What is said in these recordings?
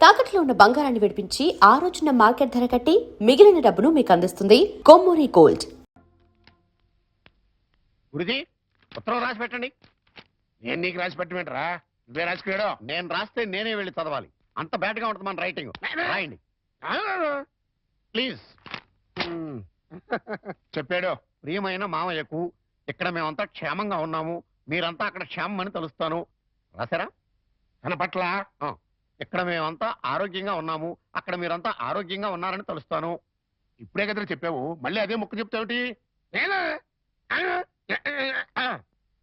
తాకట్లో ఉన్న బంగారాన్ని విడిపించి ఆ రోజున మార్కెట్ ధర కట్టి మిగిలిన డబ్బును మీకు అందిస్తుంది కొమ్మూరి గోల్డ్. గురుజీ ఉత్తరం రాసి పెట్టండి. నేను నీకు రాసి పెట్టమంటారా? నువ్వే రాసిపోయాడో. నేను రాస్తే నేనే వెళ్ళి చదవాలి. అంత బ్యాడ్గా ఉంటుంది మన రైటింగ్. రాయండి ప్లీజ్. చెప్పాడు, ప్రియమైన మామయ్యకు ఇక్కడ మేమంతా క్షేమంగా ఉన్నాము, మీరంతా అక్కడ క్షేమం అని తెలుస్తాను. రాశారా? తన పట్ల ఇక్కడ మేమంతా ఆరోగ్యంగా ఉన్నాము, అక్కడ మీరంతా ఆరోగ్యంగా ఉన్నారని తెలుస్తాను. ఇప్పుడే కదా చెప్పావు, మళ్ళీ అదే ముక్క చెప్తావుటి?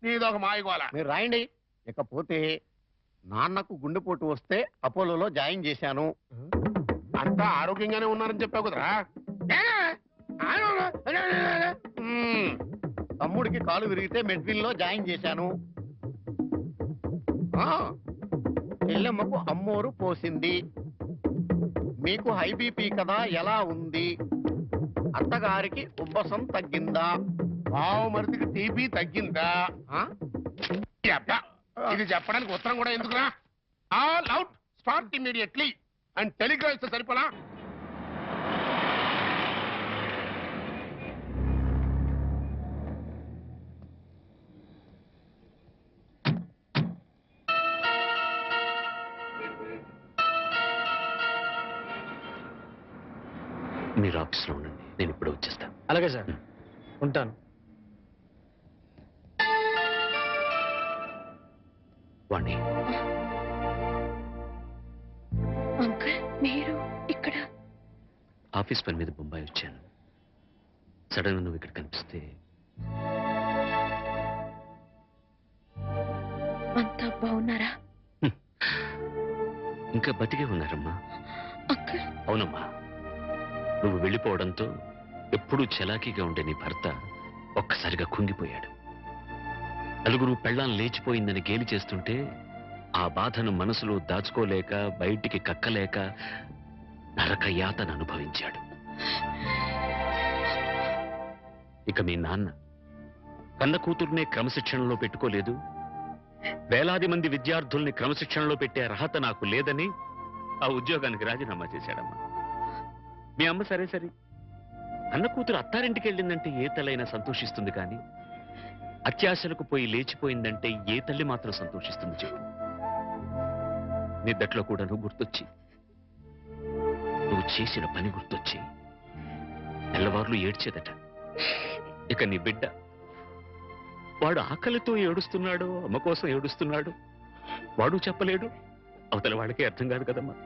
నీదొక మాయగోళ. మీరు రాయండి. ఇకపోతే నాన్నకు గుండెపోటు వస్తే అపోలోలో జాయిన్ చేశాను. అంతా ఆరోగ్యంగానే ఉన్నారని చెప్పావు కదరా. తమ్ముడికి కాలు విరిగితే మెడ్విల్ లో జాయిన్ చేశాను. చెల్లెమ్మకు అమ్మోరు పోసింది. మీకు హై బీపీ కదా, ఎలా ఉంది? అత్తగారికి ఉబ్బసం తగ్గిందా? బావమరిదికి టీబీ తగ్గిందా? ఇది చెప్పడానికి ఉత్తరం కూడా ఎందుకురా? All out, start immediately and Telegram ఇస్తే సరిపోలా? మీరు ఆఫీస్లో ఉండండి, నేను ఇప్పుడు వచ్చేస్తాను. అలాగే సార్, ఉంటాను. వాణి, అంకుల్ మీరు ఇక్కడ? ఆఫీస్ పని మీద బొంబాయి వచ్చాను. సడన్ గా నువ్వు ఇక్కడ కనిపిస్తే అంతా బాగున్నారా? ఇంకా బతికే ఉన్నారమ్మా. అంకుల్. అవునమ్మా, నువ్వు వెళ్ళిపోవడంతో ఎప్పుడూ చలాకీగా ఉండే నీ భర్త ఒక్కసారిగా కుంగిపోయాడు. నలుగురు పెళ్ళాం లేచిపోయిందని గేలి చేస్తుంటే ఆ బాధను మనసులో దాచుకోలేక బయటికి కక్కలేక నరక యాతన అనుభవించాడు. ఇక మీ నాన్న కన్న కూతుర్నే క్రమశిక్షణలో పెట్టుకోలేదు, వేలాది మంది విద్యార్థుల్ని క్రమశిక్షణలో పెట్టే అర్హత నాకు లేదని ఆ ఉద్యోగానికి రాజీనామా చేశాడమ్మా. మీ అమ్మ సరే సరే, అన్న కూతురు అత్తారింటికి వెళ్ళిందంటే ఏ తల్లైనా సంతోషిస్తుంది, కానీ అత్యాశలకు పోయి లేచిపోయిందంటే ఏ తల్లి మాత్రం సంతోషిస్తుంది చెప్పు? నిద్దట్లో కూడా నువ్వు గుర్తొచ్చి, నువ్వు చేసిన పని గుర్తొచ్చి నెల్లవార్లు ఏడ్చేదట. ఇక నీ బిడ్డ, వాడు ఆకలితో ఏడుస్తున్నాడు, అమ్మ కోసం ఏడుస్తున్నాడు, వాడు చెప్పలేడు, అవతల వాళ్ళకే అర్థం కాదు కదమ్మా.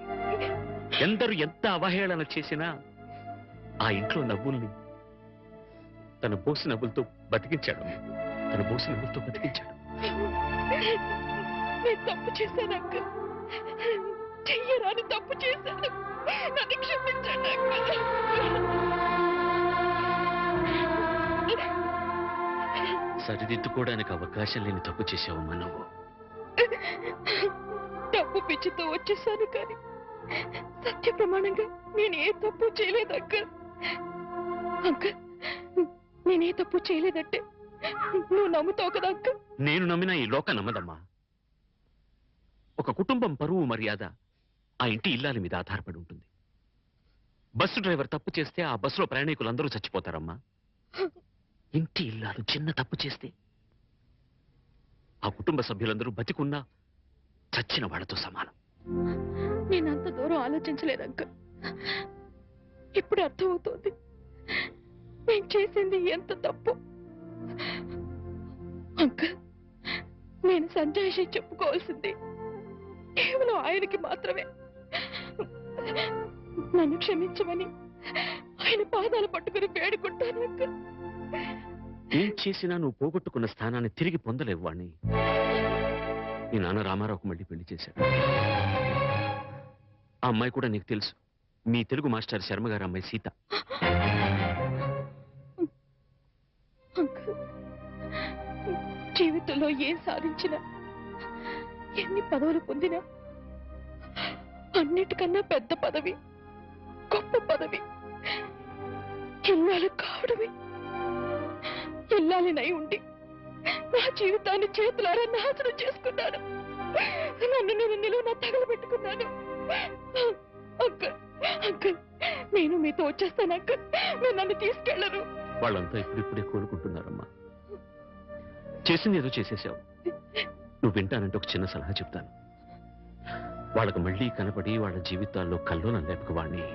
ఎందరు ఎంత అవహేళన చేసినా ఆ ఇంట్లో నవ్వుల్ని తన బోసి నవ్వులతో బతికించాడు. తన బోసి నవ్వులతో బతికించాడు. నేను తప్పు చేశాను అంకుల్, చెయ్యరాని తప్పు చేశాను, నన్ను క్షమించండి అంకుల్. సరిదిద్దుకోవడానికి అవకాశం లేని తప్పు చేశావమ్మా నువ్వు. డబ్బు పిచ్చితో వచ్చేసాను, కానీ సత్య ప్రమాణంగా నేను ఏ తప్పు చేయలేదు అంకుల్. అంకుల్, నేనే తప్పు చేయలేదంటే నువ్వు నమ్ముతావు కదా అంకుల్? నేను నమ్మినా ఈ లోక నమ్మదమ్మా. ఒక కుటుంబం పరువు మర్యాద ఆ ఇంటి ఇల్లాలి మీద ఆధారపడి ఉంటుంది. బస్సు డ్రైవర్ తప్పు చేస్తే ఆ బస్సులో ప్రయాణికులందరూ చచ్చిపోతారమ్మా. ఇంటి ఇల్లాలు చిన్న తప్పు చేస్తే ఆ కుటుంబ సభ్యులందరూ బతికున్నా చచ్చిన వాళ్ళతో సమానం. నేనంత దూరం ఆలోచించలేదు అంకుల్. ఇప్పుడు అర్థమవుతోంది నేను చేసింది ఎంత తప్పు. అంకుల్, నేను సంజాయిషి చెప్పుకోవాల్సింది కేవలం ఆయనకి మాత్రమే. నన్ను క్షమించమని ఆయన పాదాలు పట్టుకుని వేడుకుంటాను అంకుల్. ఏం చేసినా నువ్వు పోగొట్టుకున్న స్థానాన్ని తిరిగి పొందలేవు వాణ్ణి. నీ నాన్న రామారావుకు మళ్ళీ పెళ్లి చేశాడు. ఆ అమ్మాయి కూడా నీకు తెలుసు, మీ తెలుగు మాస్టర్ శర్మ గారి అమ్మాయి సీత. జీవితంలో ఏం సాధించినా, ఎన్ని పదవులు పొందినా, అన్నిటికన్నా పెద్ద పదవి, గొప్ప పదవి ఇల్లాలు కావడమే. ఇల్లాలినై ఉండి నా జీవితాన్ని చేతులారా నాశనం చేసుకున్నాను. నన్ను నేను నిలువున తగలబెట్టుకున్నాను. నేను మీతో వచ్చేస్తాను అంకుల్. మీరు నన్ను తీసుకెళ్లరు. వాళ్ళంతా ఇప్పుడిప్పుడే కోలుకుంటున్నారమ్మా. చేసింది ఏదో చేసేసావు. నువ్వు వింటానంటే ఒక చిన్న సలహా చెప్తాను. వాళ్ళకు మళ్ళీ కనపడి వాళ్ళ జీవితాల్లో కల్లోలం లేపక వాణ్ణి.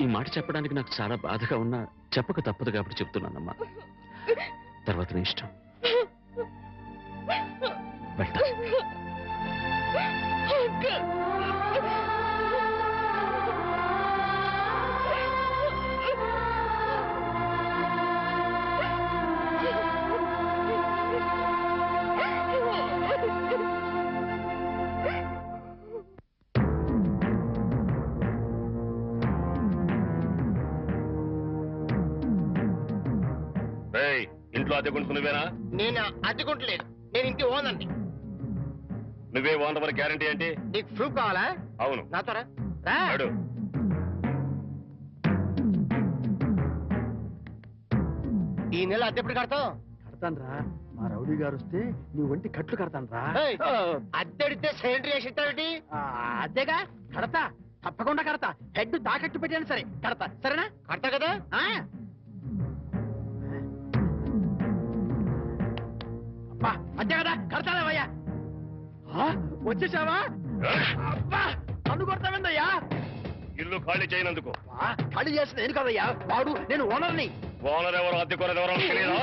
ఈ మాట చెప్పడానికి నాకు చాలా బాధగా ఉన్నా చెప్పక తప్పదు కాబట్టి చెప్తున్నానమ్మా. తర్వాత నీ ఇష్టం. వెళ్తా. ఇంట్లో అద్దె కొంటుకు నువ్వేనా? నేను అద్దెకుంటలేదు, నేను ఇంటి ఓనండి. నువ్వే ఓనర్ వరకు గ్యారంటీ ఏంటి? నీకు ప్రూఫ్ కావాలా? అవును. నాతో రా. రా. ఈ నెల అద్దె ఎప్పుడు కడతావు? కడతాను రా. మా రౌడీ గారు వస్తే నీ ఒంటి కట్లు కడతాను రా. అద్దె అడిగితే సిలిండర్ వేసి ఇస్తావేంటి? అదేగా కడతా, తప్పకుండా కడతా. హెడ్ తాకట్టు పెట్టాను సరే కడతా. సరేనా? కడతా కదా. అంతే కదా, కడతావయ్యా. వచ్చేసావా? అబ్బా నన్ను కొడతావేందయ్యా? ఇల్లు ఖాళీ చేయనందుకు. ఖాళీ చేసిన నేను కదయ్యా, వాడు నేను ఓనర్ని. ఓనర్ ఎవరో అద్దె కొనరు ఎవరో తెలియదా?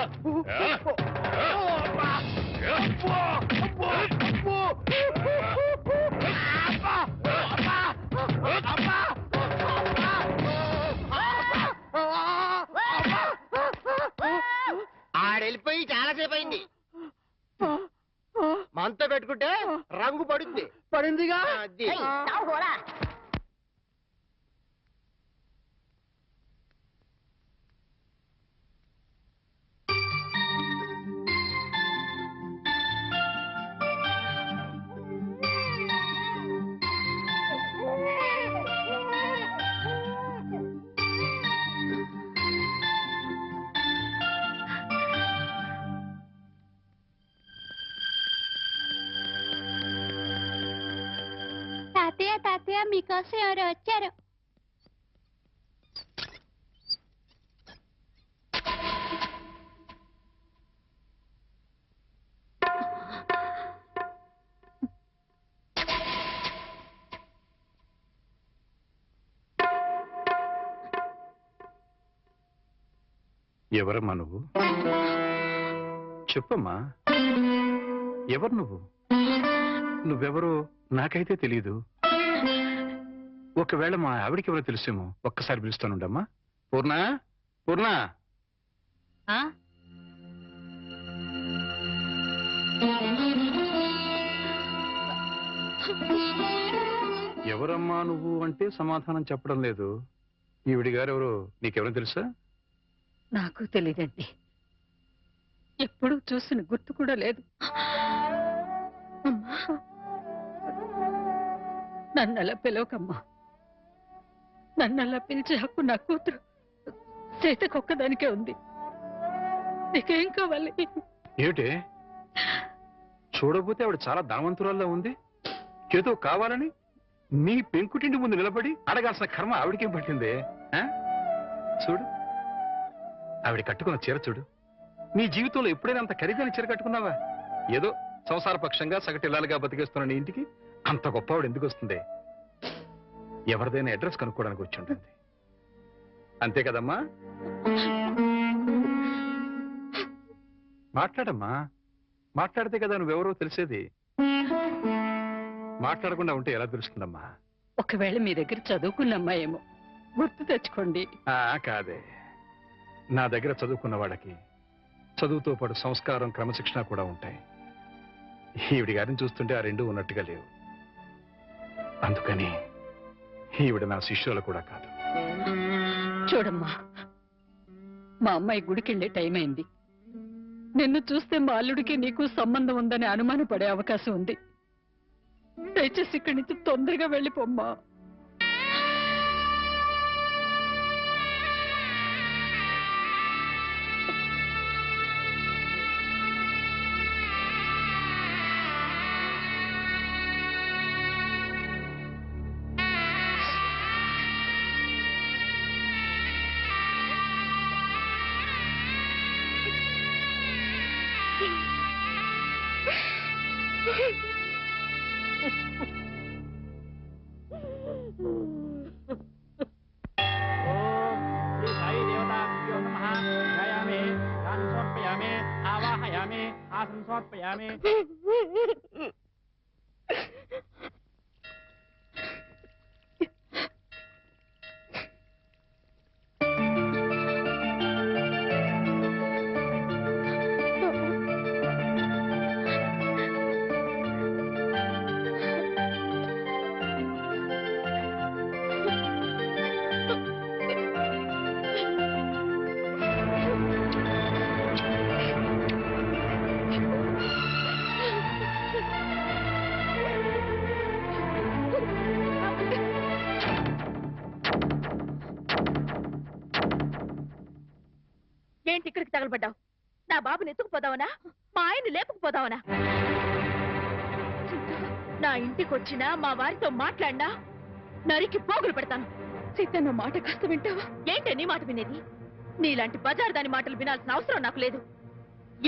ఆడెళ్ళిపోయి చాలాసేపు అయింది. మనతో పెట్టుకుంటే రంగు పడుద్ది. పడిందిగా. అది తాతయ్య తాతయ్య మీకోసం ఎవరు వచ్చారు? ఎవరమ్మా నువ్వు? చెప్పమ్మా, ఎవరు నువ్వు? నువ్వెవరో నాకైతే తెలీదు. ఒకవేళ మా ఆవిడికి ఎవరో తెలుసేమో. ఒక్కసారి పిలుస్తానుండమ్మా. పూర్ణ, పూర్ణ. ఎవరమ్మా నువ్వు అంటే సమాధానం చెప్పడం లేదు. ఈవిడి గారు ఎవరో నీకెవరో తెలుసా? నాకు తెలియదండి. ఎప్పుడు చూసిన గుర్తు కూడా లేదు. నన్నలా పిలవకమ్మా. నన్నలా పిలిచే హక్కు నా కూతురు సీతకొక్కదానికే ఉంది. నీకేం కావాలి? ఏమిటే చూడబోతే ఆవిడ చాలా ధనవంతురాల్లో ఉంది. ఏదో కావాలని నీ పెంకుటింటి ముందు నిలబడి అడగాల్సిన కర్మ ఆవిడకేం పట్టిందే? చూడు, ఆవిడ కట్టుకున్న చీర చూడు. నీ జీవితంలో ఎప్పుడైనా అంత ఖరీదైన చీర కట్టుకున్నావా? ఏదో సంసార పక్షంగా సగటిల్లాలుగా బతికేస్తున్న నీ ఇంటికి అంత గొప్ప ఆవిడ ఎందుకు వస్తుంది? ఎవరిదైనా అడ్రస్ కనుక్కోవడానికి వచ్చి ఉంటుంది. అంతే కదమ్మా? మాట్లాడమ్మా. మాట్లాడితే కదా నువ్వెవరో తెలిసేది. మాట్లాడకుండా ఉంటే ఎలా తెలుస్తుందమ్మా? ఒకవేళ మీ దగ్గర చదువుకున్న అమ్మాయేమో, గుర్తు తెచ్చుకోండి. కాదే, నా దగ్గర చదువుకున్న వాళ్ళకి చదువుతో పాటు సంస్కారం, క్రమశిక్షణ కూడా ఉంటాయి. ఈవిడి గారిని చూస్తుంటే ఆ రెండు ఉన్నట్టుగా లేవు. అందుకని ఈవిడ నా శిష్యులు కూడా కాదు. చూడమ్మా, మా అమ్మాయి గుడికెళ్ళే టైం అయింది. నిన్ను చూస్తే మా అల్లుడికి నీకు సంబంధం ఉందని అనుమానపడే అవకాశం ఉంది. దయచేసి ఇక్కడి నుంచి తొందరగా వెళ్ళిపోమ్మా. సమర్పయామి. ఏంటి ఇక్కడికి తగలబడ్డావు? నా బాబుని ఎత్తుకుపోదావనా? మా ఆయన్ని లేపుకుపోదావనా? నా ఇంటికి వచ్చినా మా వారితో మాట్లాడినా నరికి పోగులు పెడతాను. సీత, నా మాట కాస్త వింటావా? ఏంటి నీ మాట వినేది? నీలాంటి బజార్ దాని మాటలు వినాల్సిన అవసరం నాకు లేదు.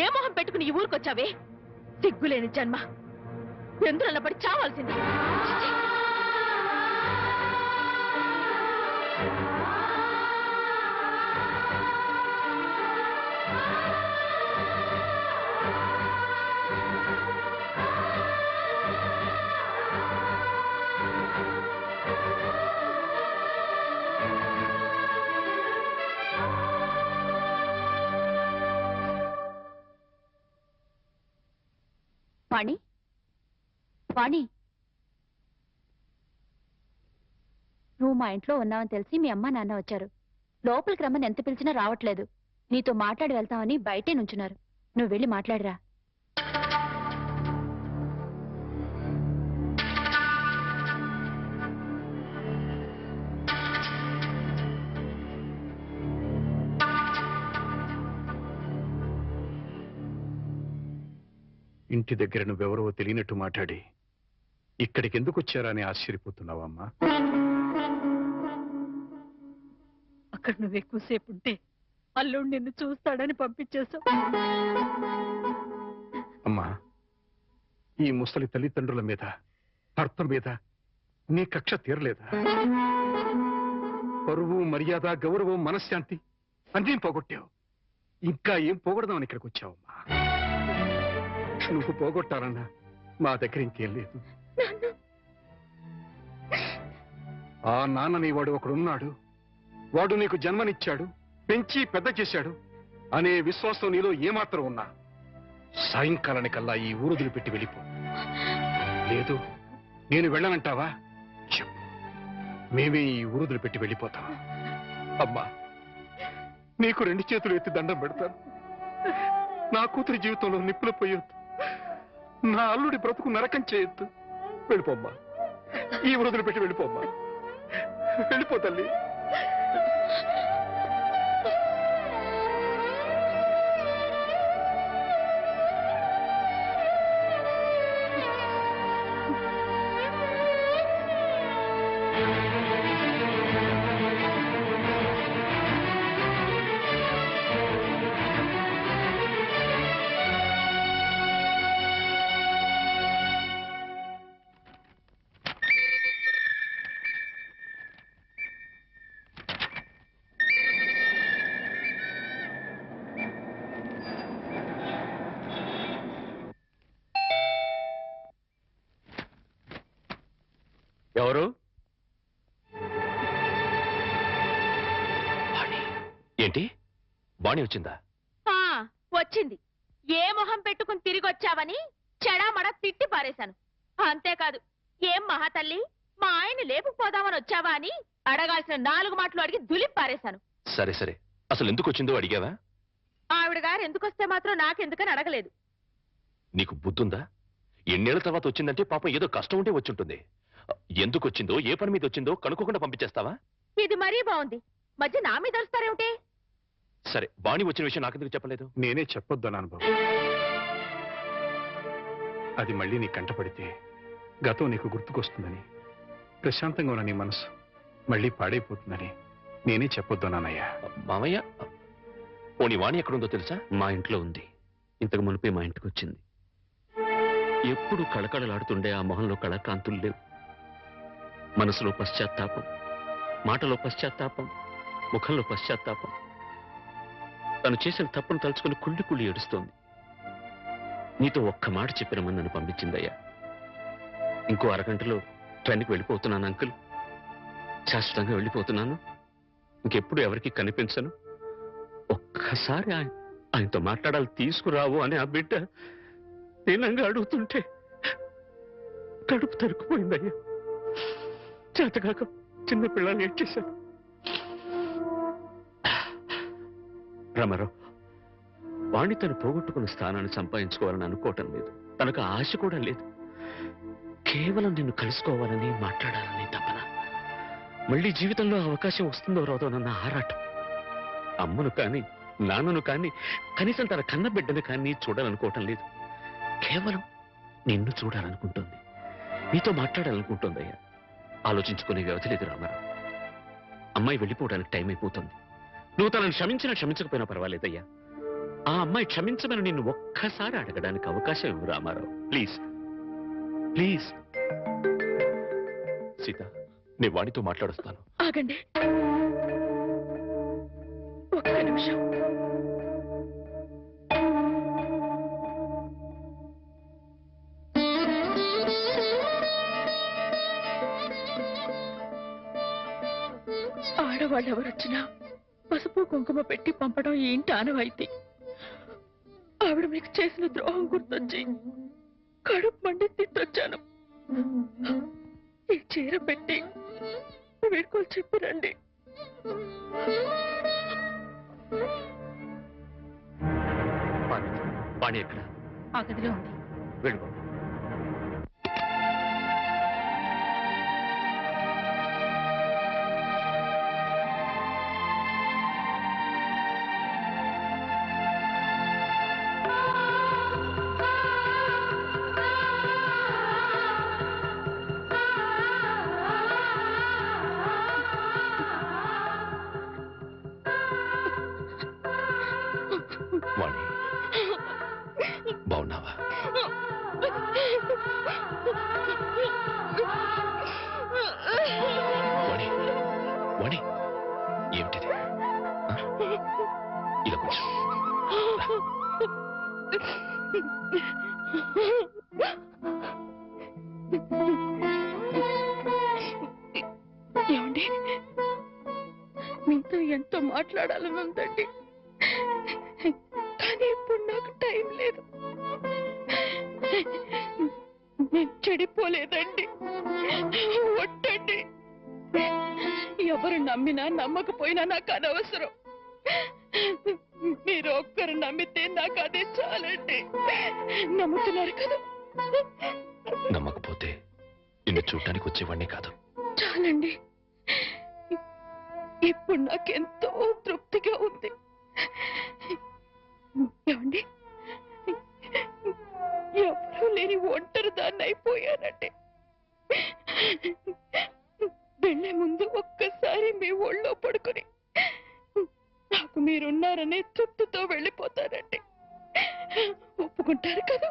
ఏ మొహం పెట్టుకుని ఈ ఊరికొచ్చావే? సిగ్గులేని జన్మ, ఎందులో పడి చావాల్సింది. వాణి, వాణి, నువ్వు మా ఇంట్లో ఉన్నావని తెలిసి మీ అమ్మ నాన్న వచ్చారు. లోపలికి రమ్మని ఎంత పిలిచినా రావట్లేదు. నీతో మాట్లాడి వెళ్తామని బయటే నుంచున్నారు. నువ్వు వెళ్ళి మాట్లాడిరా. ఇంటి దగ్గర నువ్వెవరో తెలియనట్టు మాట్లాడి ఇక్కడికి ఎందుకు వచ్చారా అని ఆశ్చర్యపోతున్నావమ్మా? అక్కడ నువ్వు ఎక్కువసేపు ఉంటే అల్లుడు నిన్ను చూస్తాడని పంపించేశావు. అమ్మా, ఈ ముసలి తల్లిదండ్రుల మీద, భర్త మీద నీ కక్ష తీరలేదా? పరువు, మర్యాద, గౌరవం, మనశ్శాంతి అన్నీ పోగొట్టావు. ఇంకా ఏం పోగొడదామని ఇక్కడికి వచ్చావమ్మా? నువ్వు పోగొట్టాలన్నా మా దగ్గర ఇంకేం లేదు. ఆ నాన్నని వాడు ఒకడున్నాడు. వాడు నీకు జన్మనిచ్చాడు, పెంచి పెద్ద చేశాడు అనే విశ్వాసం నీలో ఏమాత్రం ఉన్నా సాయంకాలానికల్లా ఈ ఊరుదులు పెట్టి వెళ్ళిపో. లేదు, నేను వెళ్ళనంటావా? చెప్పు, మేమే ఈ ఊరుదులు పెట్టి వెళ్ళిపోతాం. అమ్మా, నీకు 2 చేతులు ఎత్తి దండం పెడతాను. నా కూతురి జీవితంలో నిప్పులు పోయొద్దు. నా అల్లుడి బ్రతుకు నరకం చేయొద్దు. వెళ్ళిపోమ్మా, ఈ వృధులు పెట్టి వెళ్ళిపోమ్మా. వెళ్ళిపో తల్లి. ఎవరు? ఏంటి, బాణి వచ్చిందా? వచ్చింది. ఏ మొహం పెట్టుకుని తిరిగి వచ్చావని చెడామడ తిట్టి పారేశాను. అంతేకాదు, ఏం మహాతల్లి, మా ఆయన్ని లేపుకుపోదామని వచ్చావా అని అడగాల్సిన 4 మాటలు అడిగి దులిపి పారేశాను. సరే సరే, అసలు ఎందుకు వచ్చిందో అడిగావా? ఆవిడ గారు ఎందుకొస్తే మాత్రం నాకెందుకని అడగలేదు. నీకు బుద్ధుందా? ఎన్నేళ్ల తర్వాత వచ్చిందంటే పాపం ఏదో కష్టం ఉంటే వచ్చుంటుంది. ఎందుకు వచ్చిందో, ఏ పని మీద వచ్చిందో కనుక్కోకుండా పంపించేస్తావా? ఇది మరీ బాగుంది. మధ్య నా మీద వస్తారేమిటి? సరే, బాణి వచ్చిన విషయం నాకెందుకు చెప్పలేదు? నేనే చెప్పొద్దు అనుభవం. అది మళ్ళీ నీ కంటపడితే గతం నీకు గుర్తుకొస్తుందని, ప్రశాంతంగా ఉన్న నీ మనసు మళ్ళీ పాడైపోతుందని నేనే చెప్పొద్దు నాన్నయ్యా. మామయ్య, పోనీ వాణి ఎక్కడుందో తెలుసా? మా ఇంట్లో ఉంది. ఇంతకు మునిపే మా ఇంటికి వచ్చింది. ఎప్పుడు కళకళలాడుతుండే ఆ మొహంలో కళకాంతులు లేవు. మనసులో పశ్చాత్తాపం, మాటలో పశ్చాత్తాపం, ముఖంలో పశ్చాత్తాపం. తను చేసిన తప్పును తలుచుకుని కుళ్ళి కుళ్ళి ఏడుస్తోంది. నీతో ఒక్క మాట చెప్పినమని నన్ను పంపించిందయ్యా. ఇంకో అరగంటలో ట్రైన్కి వెళ్ళిపోతున్నాను అంకుల్. శాశ్వతంగా వెళ్ళిపోతున్నాను. ఇంకెప్పుడు ఎవరికి కనిపించను. ఒక్కసారి ఆయనతో మాట్లాడాలి, తీసుకురావు అని ఆ బిడ్డ దీనంగా అడుగుతుంటే కడుపు తరుక్కుపోయిందయ్యా. చేతకాక చిన్న పిల్లలు ఏడ్చేశాను. రామారావు, వాణ్ణి తను పోగొట్టుకున్న స్థానాన్ని సంపాదించుకోవాలని అనుకోవటం లేదు. తనకు ఆశ కూడా లేదు. కేవలం నిన్ను కలుసుకోవాలని, మాట్లాడాలని తపన. మళ్ళీ జీవితంలో అవకాశం వస్తుందో రాదోనన్న ఆరాటం. అమ్మను కానీ నాన్నను కానీ కనీసం తన కన్న బిడ్డను కానీ చూడాలనుకోవటం లేదు. కేవలం నిన్ను చూడాలనుకుంటుంది, నీతో మాట్లాడాలనుకుంటుందయ్యా. ఆలోచించుకునే వ్యవధి లేదు రామారావు. అమ్మాయి వెళ్ళిపోవడానికి టైం అయిపోతుంది. నువ్వు తనను క్షమించినా క్షమించకపోయినా పర్వాలేదయ్యా. ఆ అమ్మాయి క్షమించమని నిన్ను ఒక్కసారి అడగడానికి అవకాశం ఇవ్వు రామారావు. Please please. సీత, నీ వాడితో మాట్లాడుస్తాను. ఆగండి, ఒక్క నిమిషం. ఆడవాళ్ళు ఎవరొచ్చినా పసుపు కుంకుమ పెట్టి పంపడం ఈ ఇంటి ఆనవాయితీ. ఆవిడ మీకు చేసిన ద్రోహం గుర్తొచ్చి కడుపు మండి తిట్టొచ్చాను. ఈ చీర పెట్టి వీడుకోలు చెప్పిరండి. వాణి ఎక్కడ? ఆ గదిలో ఉంది. వెళ్ళిపో. వాణి, బాగున్నావా? వాణి, వాణి, ఏమిటిది? ఇలా కొంచెం ఏమండి, మీతో ఎంతో మాట్లాడాలని ఉందండి, కానీ ఇప్పుడు నాకు టైం లేదు. నేను చెడిపోలేదండి, ఒట్టండి. ఎవరు నమ్మినా నమ్మకపోయినా నాకు అనవసరం. మీరు ఒక్కరు నమ్మితే నాకు అదే చాలండి. నమ్ముతున్నారు కదా? నమ్మకపోతే నిన్ను చూడటానికి వచ్చేవాడిని కాదు. చాలండి, ఇప్పుడు నాకెంతో తృప్తిగా ఉంది. ఏమండి, ఎవరూ లేని ఒంటరి దాన్ని అయిపోయానండి. వెళ్ళే ముందు ఒక్కసారి మీ ఒళ్ళో పడుకుని నాకు మీరున్నారనే తృప్తితో వెళ్ళిపోతానండి. ఒప్పుకుంటారు కదా?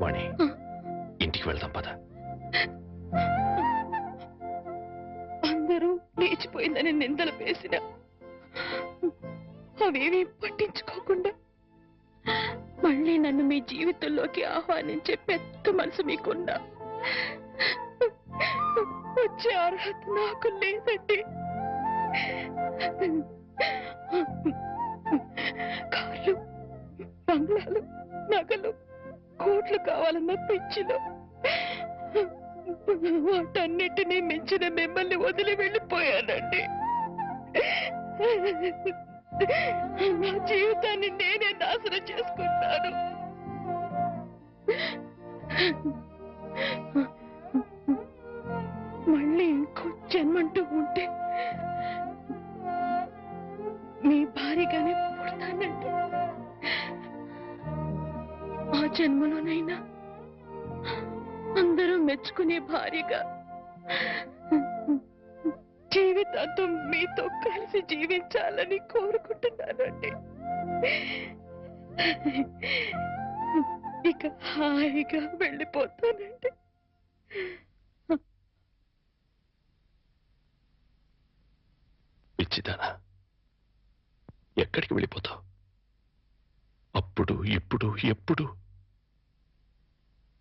వాణి, ఇంటికి వెళ్దాం పద. అందరూ లేచిపోయిందని నిందలు వేసిన అవేమీ పట్టించుకోకుండా మళ్ళీ నన్ను మీ జీవితంలోకి ఆహ్వానించే పెద్ద మనసు మీకున్నా వచ్చే అర్హత నాకు లేదండి. కార్లు, బంగ్లాలు, నగలు, కోట్లు కావాలన్న పిచ్చిలో వాటన్నిటినీ మించిన మిమ్మల్ని వదిలి వెళ్ళిపోయానండి. నా జీవితాన్ని నేనే నాశనం చేసుకుంటాను. మళ్ళీ ఇంకో జన్మంటూ ఉంటే మీ భారీగానే పుడతానండి. ఆ జన్మలోనైనా అందరూ మెచ్చుకునే భార్యగా జీవితాంతం మీతో కలిసి జీవించాలని కోరుకుంటున్నానండి. ఇక హాయిగా వెళ్ళిపోతానండి. పిచ్చిదానా, ఎక్కడికి వెళ్ళిపోతావు? అప్పుడు ఇప్పుడు ఎప్పుడు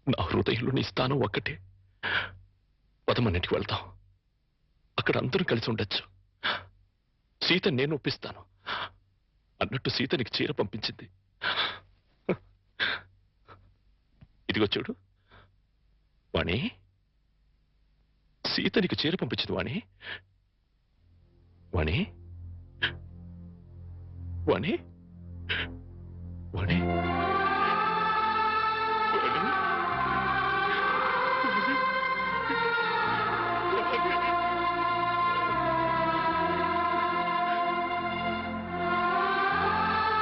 నా హృదయంలో నీ స్థానం ఒక్కటే. పదమన్నింటికి వెళ్తాం, అక్కడ అందరూ కలిసి ఉండొచ్చు. సీత నేను ఒప్పిస్తాను అన్నట్టు సీత నీకు చీర పంపించింది. ఇదిగో చూడు వాణి, సీత నీకు చీర పంపించింది వాణి. వాణి వాణి వాణి